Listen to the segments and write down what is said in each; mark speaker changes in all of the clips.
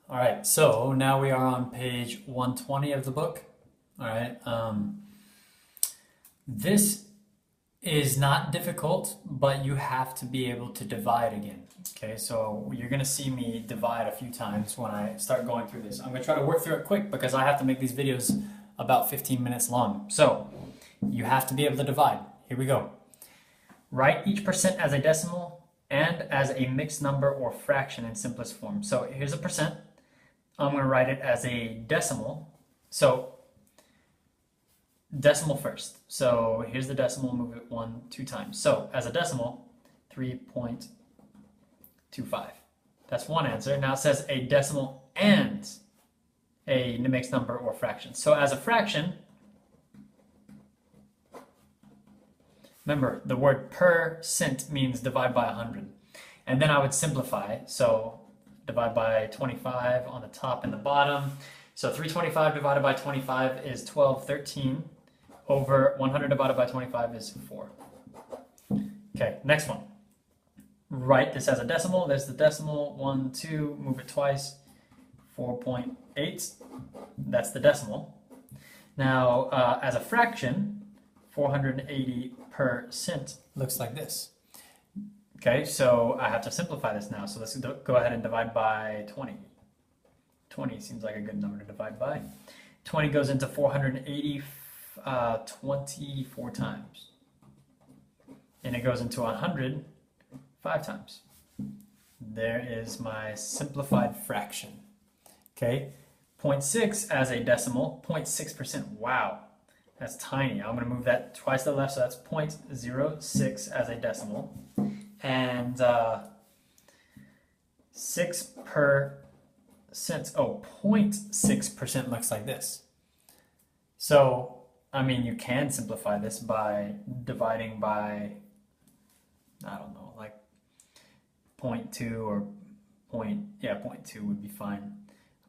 Speaker 1: All right, so now we are on page 120 of the book. All right, this is not difficult, but you have to be able to divide again. Okay, so you're gonna see me divide a few times when I start going through this. I'm gonna try to work through it quick because I have to make these videos about 15 minutes long. So you have to be able to divide. Here we go. Write each percent as a decimal and as a mixed number or fraction in simplest form. So here's a percent. I'm going to write it as a decimal. So decimal first. So here's the decimal, move it 2 times. So as a decimal, 3.25. That's one answer. Now it says a decimal and a mixed number or fraction. So as a fraction, remember the word percent means divide by 100. And then I would simplify. So divide by 25 on the top and the bottom. So 325 divided by 25 is 1213 over 100 divided by 25 is 4. Okay, next one. Write this as a decimal. There's the decimal, 1, 2, move it twice, 4.8. That's the decimal. Now, as a fraction, 480% looks like this. Okay, so I have to simplify this now. So let's go ahead and divide by 20. 20 seems like a good number to divide by. 20 goes into 480 24 times. And it goes into 100 5 times. There is my simplified fraction. Okay, 0.6 as a decimal, 0.6%. Wow, that's tiny. I'm going to move that twice to the left, so that's 0.06 as a decimal. And 6%, oh, 0.6% looks like this. So, I mean, you can simplify this by dividing by, I don't know, like 0.2 or 0.2 would be fine.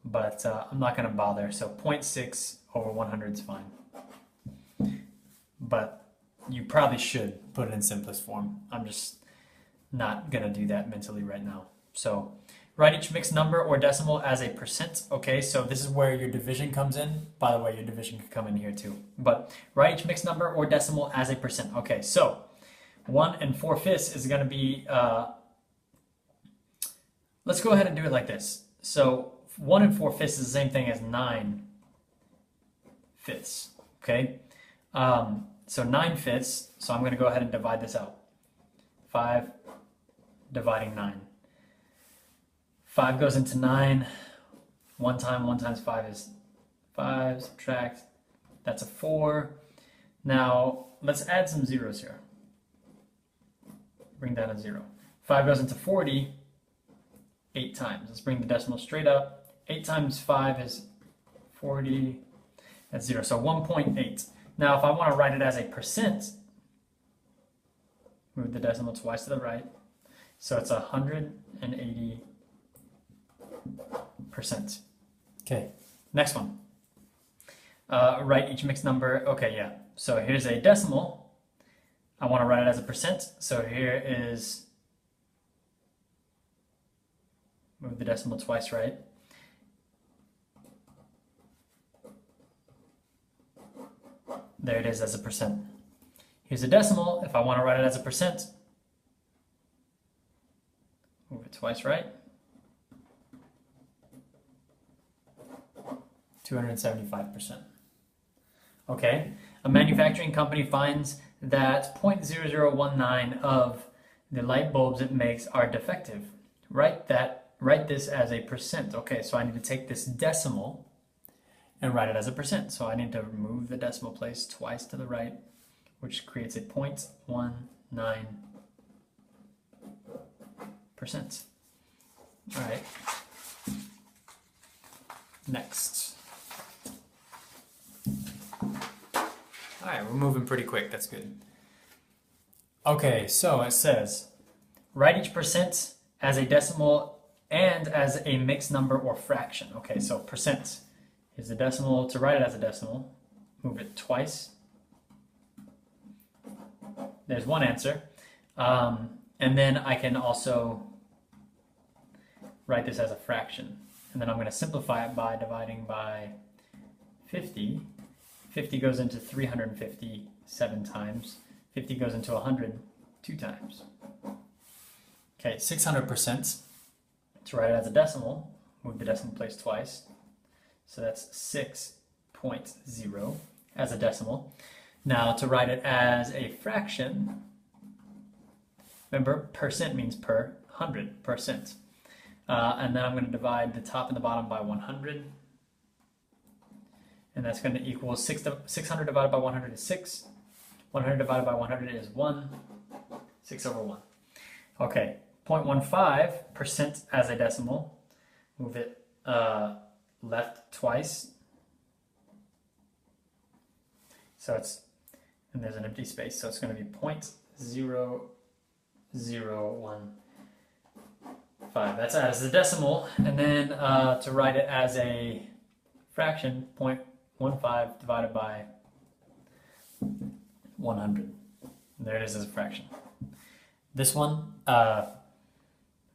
Speaker 1: But I'm not going to bother, so 0.6 over 100 is fine. But you probably should put it in simplest form. I'm just not going to do that mentally right now. So write each mixed number or decimal as a percent. Okay, so this is where your division comes in. By the way, your division could come in here too. But write each mixed number or decimal as a percent. Okay, so 1 4/5 is going to be, let's go ahead and do it like this. So 1 4/5 is the same thing as 9/5. Okay, so 9/5. So I'm going to go ahead and divide this out. 5 dividing 9. 5 goes into 9. 1 times 5 is 5. Subtract. That's a 4. Now, let's add some zeros here. Bring down a 0. 5 goes into 40 8 times. Let's bring the decimal straight up. 8 times 5 is 40. That's 0. So 1.8. Now, if I want to write it as a percent, move the decimal twice to the right. So it's 180%. Okay, next one. Write each mixed number. Okay, yeah. So here's a decimal. I want to write it as a percent. So here is, move the decimal twice right. There it is as a percent. Here's a decimal. If I want to write it as a percent, move it twice right. 275%. Okay, a manufacturing company finds that 0.0019 of the light bulbs it makes are defective. Write this as a percent. Okay, so I need to take this decimal and write it as a percent. So I need to move the decimal place twice to the right, which creates a 0.19%. All right. Next. All right, we're moving pretty quick. That's good. Okay, so it says, write each percent as a decimal and as a mixed number or fraction. Okay, so percent is the decimal. To write it as a decimal, move it twice. There's one answer. And then I can also write this as a fraction. and then I'm going to simplify it by dividing by 50. 50 goes into 350 7 times. 50 goes into 100 2 times. Okay, 600%. To write it as a decimal, move the decimal place twice. So that's 6.0 as a decimal. Now to write it as a fraction, remember percent means per 100%. And then I'm going to divide the top and the bottom by 100. And that's going to equal 600 divided by 100 is 6. 100 divided by 100 is 1. 6 over 1. Okay, 0.15% as a decimal. Move it left twice. So it's, and there's an empty space, so it's going to be 0.0015. That's as a decimal. And then to write it as a fraction, 0.15 divided by 100. There it is as a fraction. This one,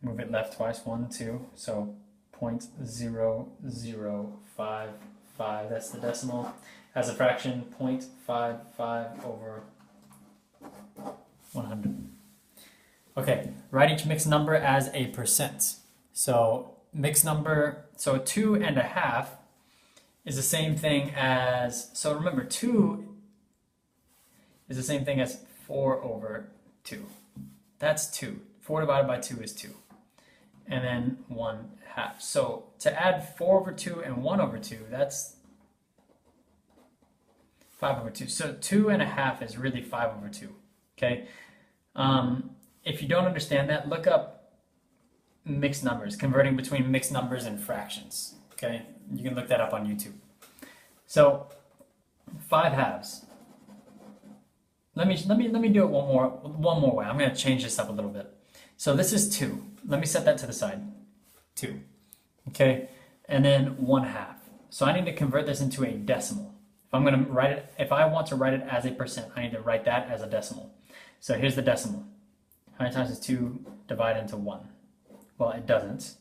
Speaker 1: move it left twice, 1, 2, so 0.0055, that's the decimal. As a fraction, 0.55 over 100. Okay, write each mixed number as a percent. So mixed number, so 2.5 is the same thing as, so remember 2 is the same thing as 4 over 2. That's 2. 4 divided by 2 is 2. And then 1/2. So to add 4 over 2 and 1 over 2, that's 5 over 2. So 2.5 is really 5 over 2. Okay? If you don't understand that, look up mixed numbers, converting between mixed numbers and fractions. Okay? You can look that up on YouTube. So 5/2. Let me do it one more way. I'm going to change this up a little bit. So this is 2. Let me set that to the side. 2. Okay? And then 1/2. So I need to convert this into a decimal. If I'm going to write it, if I want to write it as a percent, I need to write that as a decimal. So here's the decimal. How many times does 2 divide into 1? Well, it doesn't.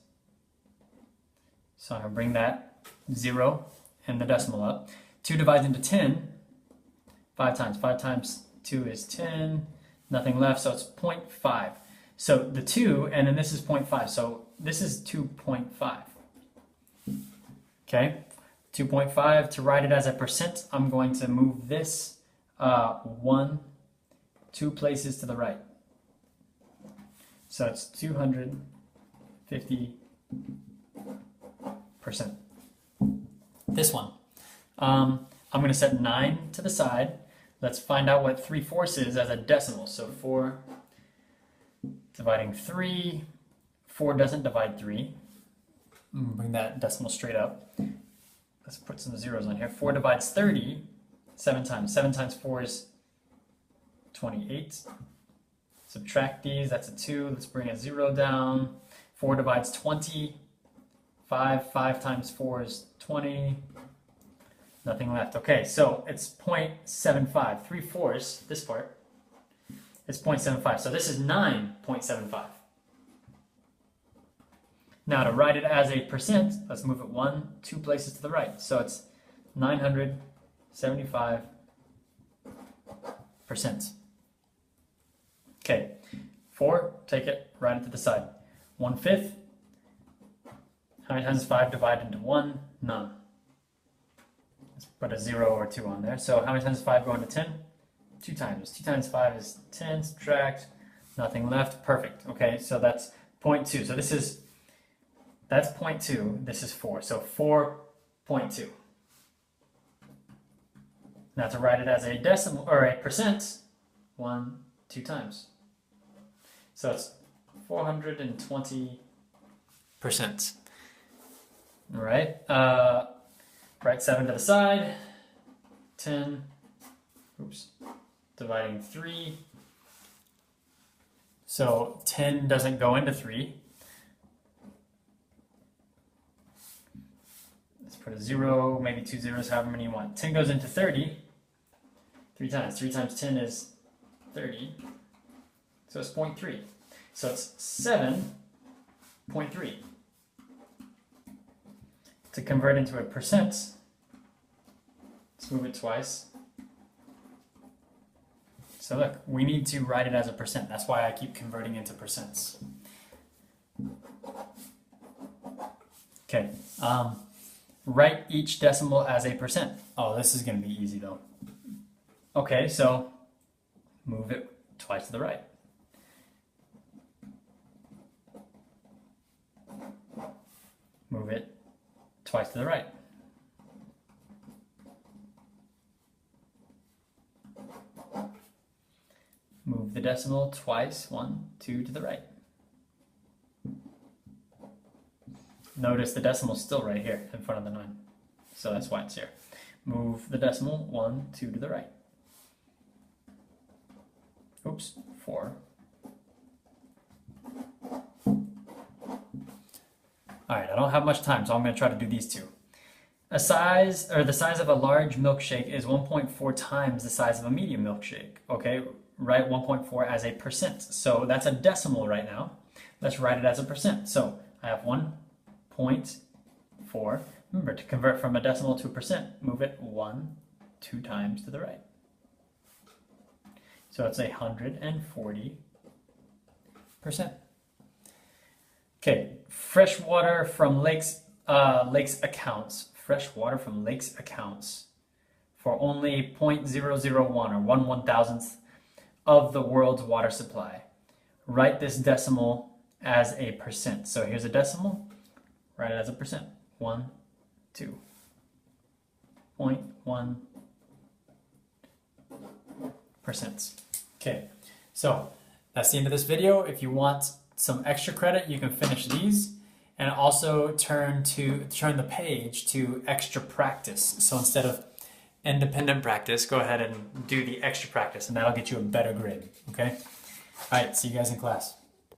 Speaker 1: So I'm going to bring that 0 and the decimal up. 2 divides into 10 5 times. 5 times 2 is 10. Nothing left, so it's 0.5. So the 2, and then this is 0.5. So this is 2.5. Okay? 2.5. To write it as a percent, I'm going to move this 1, 2 places to the right. So it's 250%. This one. I'm going to set 9 to the side. Let's find out what 3/4 is as a decimal. So 4 dividing 3. 4 doesn't divide 3. Bring that decimal straight up. Let's put some zeros on here. 4 divides 30 7 times. 7 times 4 is 28. Subtract these, that's a 2. Let's bring a 0 down. 4 divides 20. 5 times 4 is 20. Nothing left. Okay, so it's 0.75. 3/4, this part, is 0.75. So this is 9.75. Now to write it as a percent, let's move it 1, 2 places to the right. So it's 975%. Okay, 4, take it, write it to the side. 1/5. How many times does 5 divide into 1? None. Let's put a 0 or 2 on there. So how many times does 5 go into 10? 2 times. 2 times 5 is 10. Subtract. Nothing left. Perfect. Okay, so that's 0.2. So that's 0.2. This is 4. So 4.2. Now to write it as a decimal or a percent, 1, 2 times. So it's 420%. All right. Write 7 to the side. 10. Oops. Dividing 3. So 10 doesn't go into 3. Let's put a 0, maybe 2 zeros, however many you want. 10 goes into 30. 3 times. 3 times 10 is 30. So it's 0.3. So it's 7.3. to convert into a percent, let's move it twice. So look, we need to write it as a percent. That's why I keep converting into percents. Okay, write each decimal as a percent. Oh, this is going to be easy though. Okay, so move it twice to the right. Move it twice to the right. Move the decimal twice, 1, 2 to the right. Notice the decimal is still right here in front of the 9. So that's why it's here. Move the decimal 1, 2 to the right. Oops, 4. Alright, I don't have much time, so I'm going to try to do these two. The size of a large milkshake is 1.4 times the size of a medium milkshake. Okay, write 1.4 as a percent. So that's a decimal right now. Let's write it as a percent. So I have 1.4. Remember, to convert from a decimal to a percent, move it 2 times to the right. So it's 140%. Okay, freshwater from lakes accounts for only 0.001 or 1/1000th of the world's water supply. Write this decimal as a percent. So here's a decimal, write it as a percent. 1, 2, 0.1%. Okay, so that's the end of this video. If you want some extra credit, you can finish these and also turn the page to extra practice. So instead of independent practice, go ahead and do the extra practice, and that'll get you a better grade. Okay? All right, see you guys in class.